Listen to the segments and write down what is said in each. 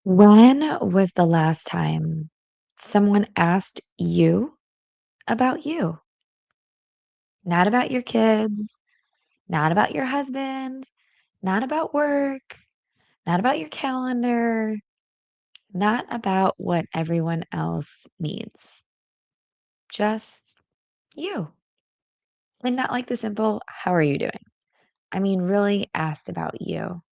When was the last time someone asked you about you? Not about your kids, not about your husband, not about work, not about your calendar, not about what everyone else needs. Just you. And not like the simple, how are you doing? I mean, really asked about you.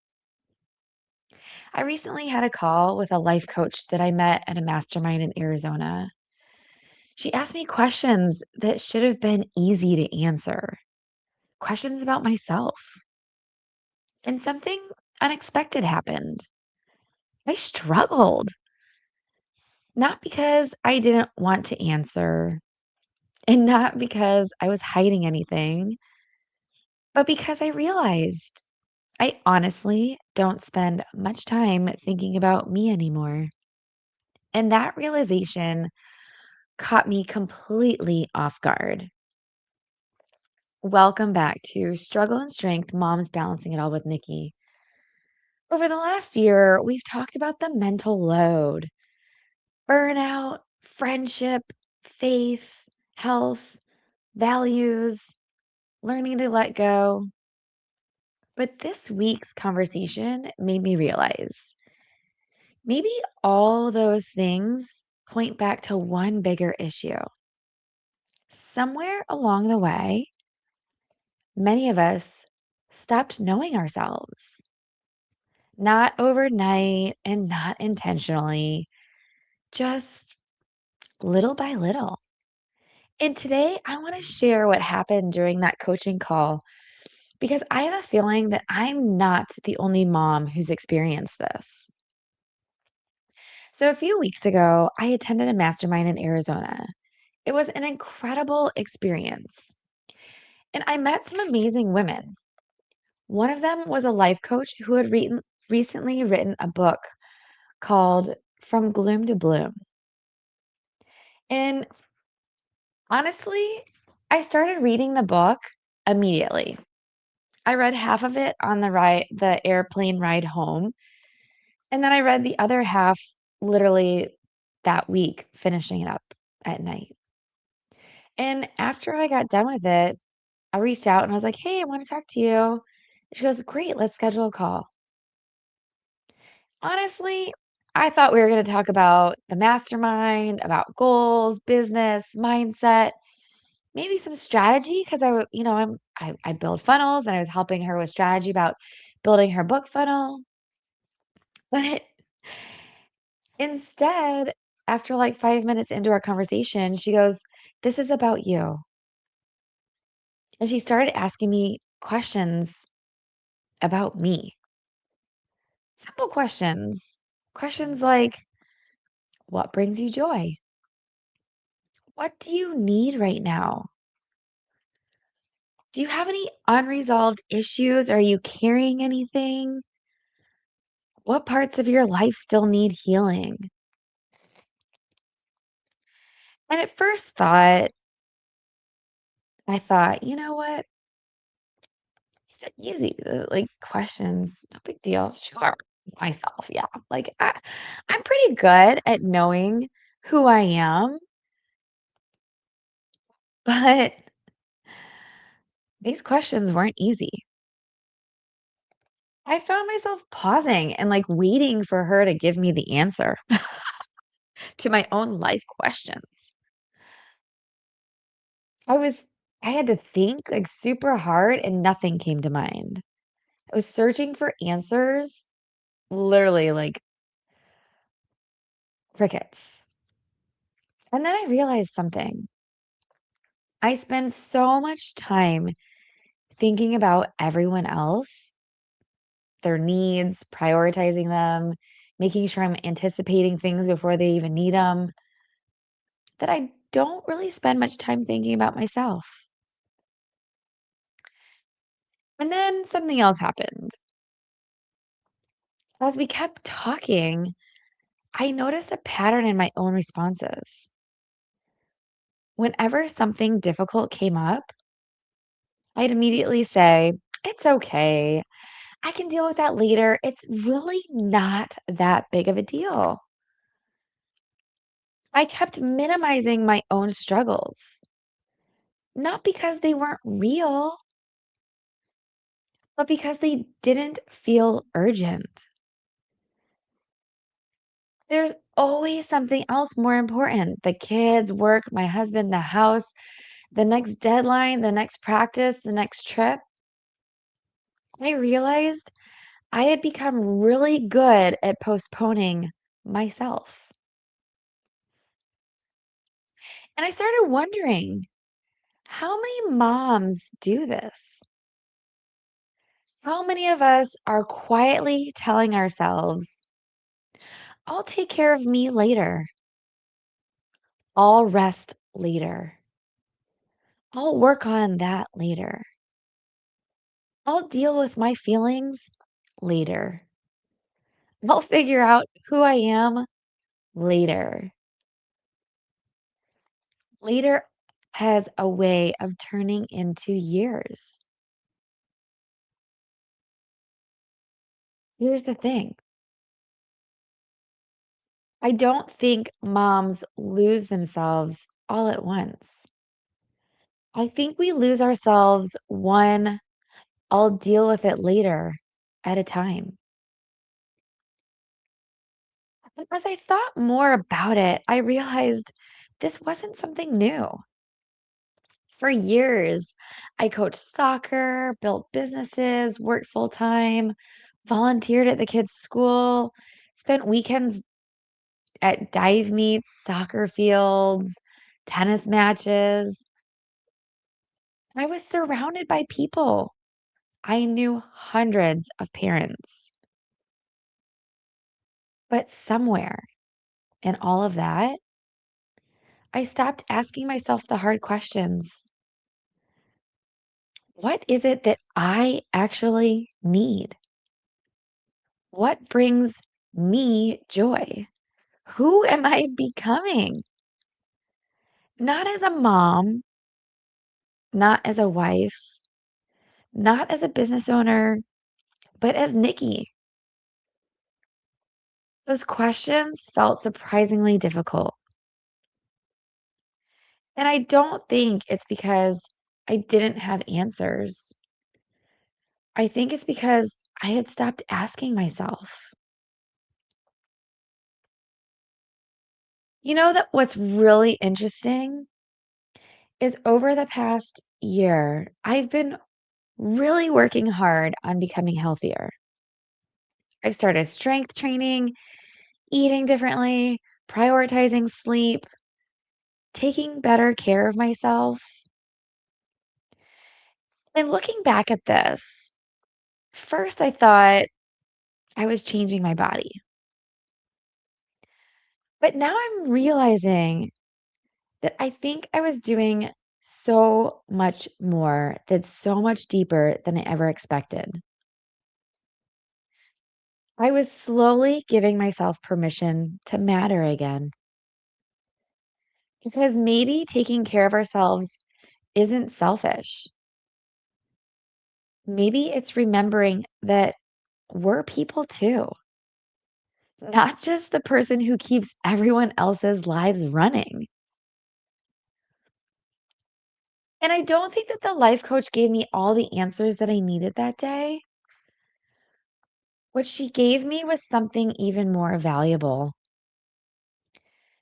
I recently had a call with a life coach that I met at a mastermind in Arizona. She asked me questions that should have been easy to answer, questions about myself. And something unexpected happened. I struggled, not because I didn't want to answer, and not because I was hiding anything, but because I realized I honestly don't spend much time thinking about me anymore. And that realization caught me completely off guard. Welcome back to Struggle and Strength Moms Balancing It All with Nikki. Over the last year, we've talked about the mental load, burnout, friendship, faith, health, values, learning to let go. But this week's conversation made me realize maybe all those things point back to one bigger issue. Somewhere along the way, many of us stopped knowing ourselves. Not overnight and not intentionally, just little by little. And today I want to share what happened during that coaching call because I have a feeling that I'm not the only mom who's experienced this. So, a few weeks ago, I attended a mastermind in Arizona. It was an incredible experience, and I met some amazing women. One of them was a life coach who had recently written a book called From Gloom to Bloom. And honestly, I started reading the book immediately. I read half of it on the airplane ride home, and then I read the other half literally that week, finishing it up at night. And after I got done with it, I reached out and I was like, "Hey, I want to talk to you." She goes, "Great, let's schedule a call." Honestly, I thought we were going to talk about the mastermind, about goals, business, mindset, maybe some strategy because I build funnels and I was helping her with strategy about building her book funnel. But instead, after like 5 minutes into our conversation, she goes, "This is about you." And she started asking me questions about me. Simple questions. Questions like, what brings you joy? What do you need right now? Do you have any unresolved issues? Are you carrying anything? What parts of your life still need healing? And at first I thought, you know what? These are easy, like questions, no big deal. Sure, myself, yeah. I'm pretty good at knowing who I am, but these questions weren't easy. I found myself pausing and like waiting for her to give me the answer to my own life questions. I was I had to think like super hard and nothing came to mind. I was searching for answers, literally like crickets. And then I realized something. I spend so much time thinking about everyone else, their needs, prioritizing them, making sure I'm anticipating things before they even need them, that I don't really spend much time thinking about myself. And then something else happened. As we kept talking, I noticed a pattern in my own responses. Whenever something difficult came up, I'd immediately say, "It's okay. I can deal with that later. It's really not that big of a deal. I kept minimizing my own struggles, not because they weren't real, but because they didn't feel urgent. There's always something else more important: the kids, work, my husband, the house, the next deadline, the next practice, the next trip. I realized I had become really good at postponing myself. And I started wondering, how many moms do this? How many of us are quietly telling ourselves, I'll take care of me later. I'll rest later. I'll work on that later. I'll deal with my feelings later. I'll figure out who I am later. Later has a way of turning into years. Here's the thing, I don't think moms lose themselves all at once. I think we lose ourselves one I'll deal with it later at a time. And as I thought more about it, I realized this wasn't something new. For years, I coached soccer, built businesses, worked full time, volunteered at the kids' school, spent weekends at dive meets, soccer fields, tennis matches. I was surrounded by people. I knew hundreds of parents. But somewhere in all of that, I stopped asking myself the hard questions. What is it that I actually need? What brings me joy? Who am I becoming? Not as a mom, not as a wife, not as a business owner, but as Nikki. Those questions felt surprisingly difficult. And I don't think it's because I didn't have answers. I think it's because I had stopped asking myself. That what's really interesting is over the past year, I've been really working hard on becoming healthier. I've started strength training, eating differently, prioritizing sleep, taking better care of myself. And looking back at this, first I thought I was changing my body. But now I'm realizing that I think I was doing so much more, that's so much deeper than I ever expected. I was slowly giving myself permission to matter again. Because maybe taking care of ourselves isn't selfish. Maybe it's remembering that we're people too, not just the person who keeps everyone else's lives running. And I don't think that the life coach gave me all the answers that I needed that day. What she gave me was something even more valuable.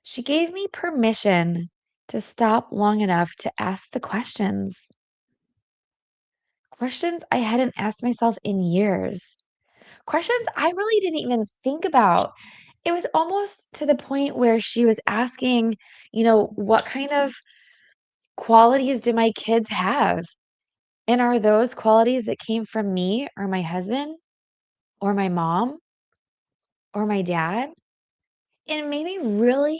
She gave me permission to stop long enough to ask the questions I hadn't asked myself in years, questions I really didn't even think about. It was almost to the point where she was asking, what kind of qualities do my kids have? And are those qualities that came from me or my husband or my mom or my dad? And it made me really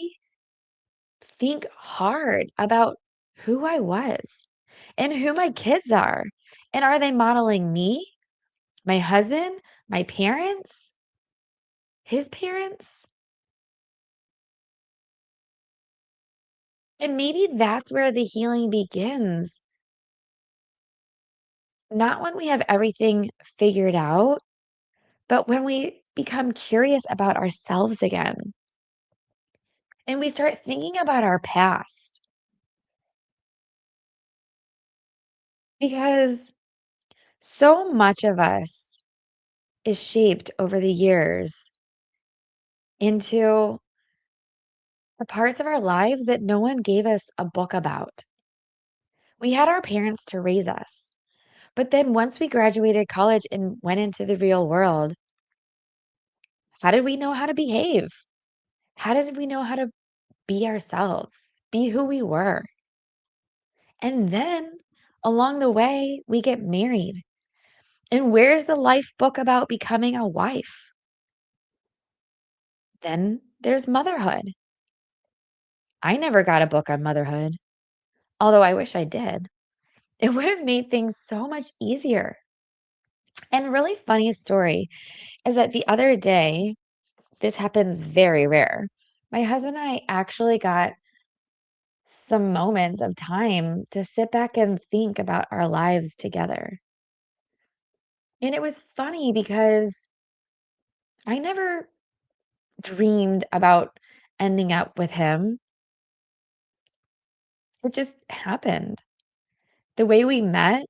think hard about who I was and who my kids are. And are they modeling me, my husband, my parents, his parents? And maybe that's where the healing begins. Not when we have everything figured out, But when we become curious about ourselves again and we start thinking about our past, because so much of us is shaped over the years into the parts of our lives that no one gave us a book about. We had our parents to raise us. But then once we graduated college and went into the real world, how did we know how to behave? How did we know how to be ourselves, be who we were? And then along the way, we get married. And where's the life book about becoming a wife? Then there's motherhood. I never got a book on motherhood, although I wish I did. It would have made things so much easier. And really funny story is that the other day, this happens very rare. My husband and I actually got some moments of time to sit back and think about our lives together. And it was funny because I never dreamed about ending up with him. It just happened. The way we met,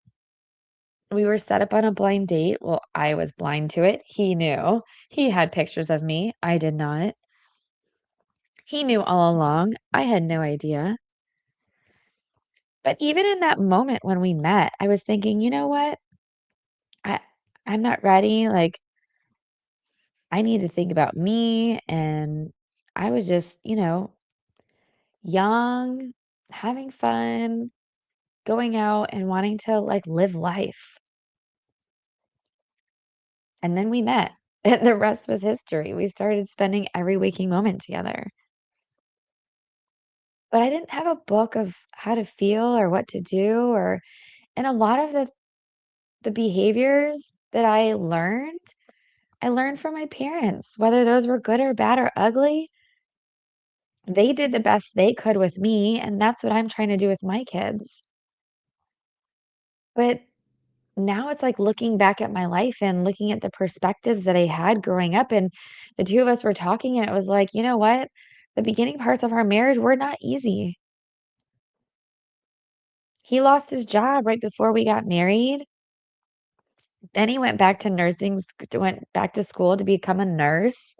we were set up on a blind date. Well, I was blind to it. He knew. He had pictures of me. I did not. He knew all along. I had no idea. But even in that moment when we met, I was thinking, you know what? I I'm not ready. Like I need to think about me and I was just, young, having fun, going out and wanting to like live life. And then we met. And the rest was history. We started spending every waking moment together. But I didn't have a book of how to feel or what to do or and a lot of the behaviors that I learned from my parents, whether those were good or bad or ugly. They did the best they could with me, and that's what I'm trying to do with my kids. But now it's like looking back at my life and looking at the perspectives that I had growing up, and the 2 of us were talking, and it was like, "You know what? The beginning parts of our marriage were not easy." He lost his job right before we got married. Then he went back to school to become a nurse.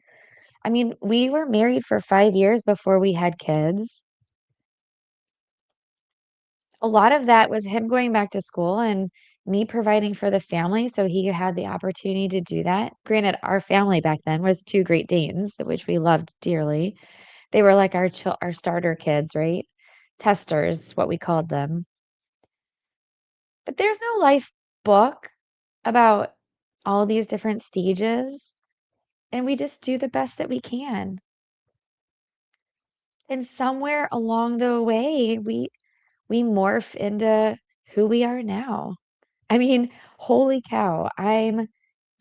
I mean, we were married for 5 years before we had kids. A lot of that was him going back to school and me providing for the family so he had the opportunity to do that. Granted, our family back then was 2 Great Danes, which we loved dearly. They were like our starter kids, right? Testers, what we called them. But there's no life book about all these different stages, and we just do the best that we can. And somewhere along the way, we morph into who we are now. I mean, holy cow, I'm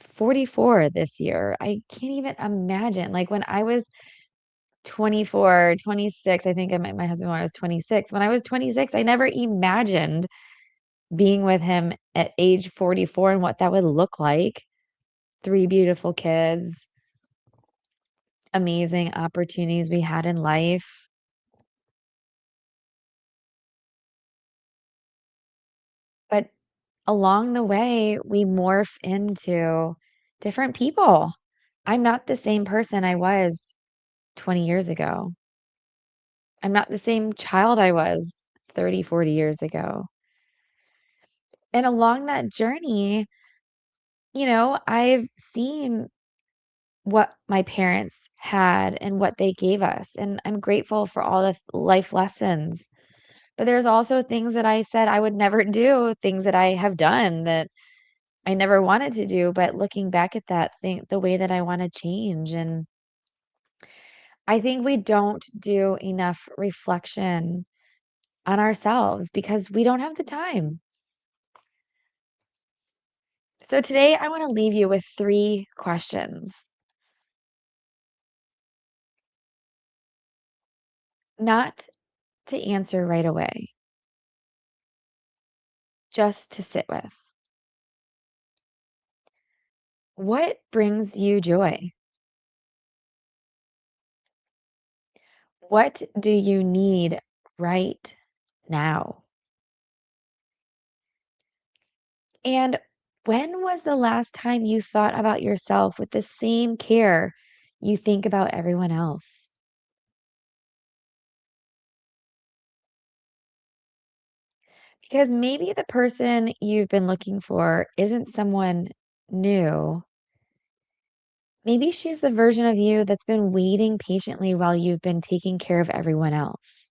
44 this year. I can't even imagine. Like when I was 24, 26, I think I met my husband when I was 26. When I was 26, I never imagined being with him at age 44 and what that would look like. 3 beautiful kids, amazing opportunities we had in life. But along the way, we morph into different people. I'm not the same person I was 20 years ago. I'm not the same child I was 30, 40 years ago. And along that journey, I've seen what my parents had and what they gave us. And I'm grateful for all the life lessons. But there's also things that I said I would never do, things that I have done that I never wanted to do. But looking back at that thing, the way that I want to change. And I think we don't do enough reflection on ourselves because we don't have the time. So today I want to leave you with 3 questions, not to answer right away, just to sit with. What brings you joy? What do you need right now? And when was the last time you thought about yourself with the same care you think about everyone else? Because maybe the person you've been looking for isn't someone new. Maybe she's the version of you that's been waiting patiently while you've been taking care of everyone else.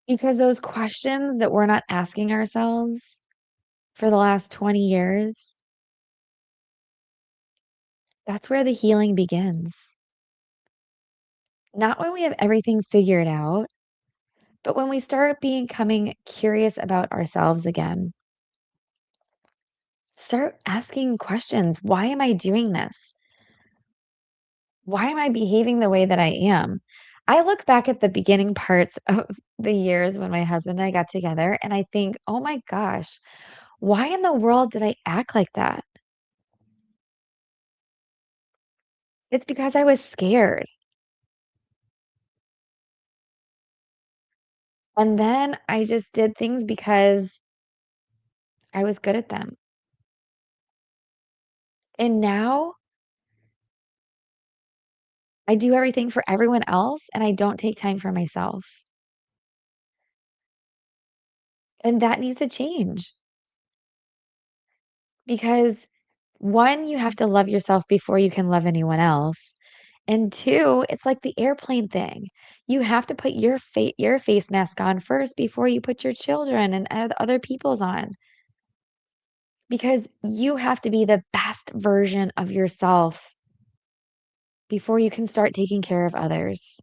Because those questions that we're not asking ourselves for the last 20 years, that's where the healing begins. Not when we have everything figured out, but when we start becoming curious about ourselves again. Start asking questions. Why am I doing this? Why am I behaving the way that I am? I look back at the beginning parts of the years when my husband and I got together and I think, oh my gosh, why in the world did I act like that? It's because I was scared. And then I just did things because I was good at them. And now I do everything for everyone else and I don't take time for myself. And that needs to change because one, you have to love yourself before you can love anyone else. And two, it's like the airplane thing. You have to put your face mask on first before you put your children and other people's on because you have to be the best version of yourself before you can start taking care of others.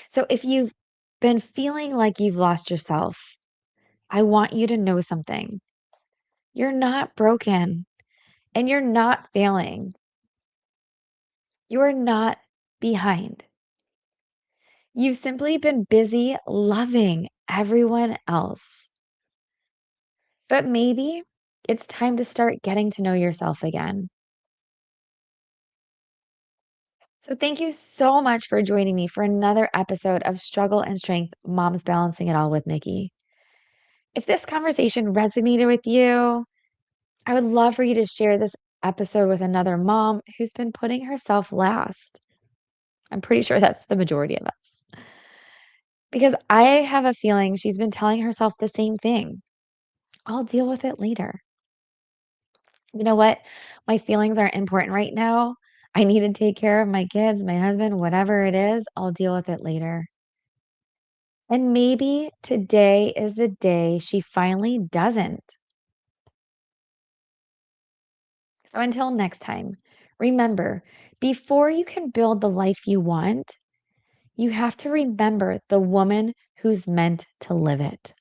So if you've been feeling like you've lost yourself, I want you to know something. You're not broken and you're not failing. You are not behind. You've simply been busy loving everyone else. But maybe it's time to start getting to know yourself again. So, thank you so much for joining me for another episode of Struggle and Strength Moms Balancing It All with Nikki. If this conversation resonated with you, I would love for you to share this episode with another mom who's been putting herself last. I'm pretty sure that's the majority of us. Because I have a feeling she's been telling herself the same thing. I'll deal with it later. You know what? My feelings aren't important right now. I need to take care of my kids, my husband, whatever it is, I'll deal with it later. And maybe today is the day she finally doesn't. So until next time, remember, before you can build the life you want, you have to remember the woman who's meant to live it.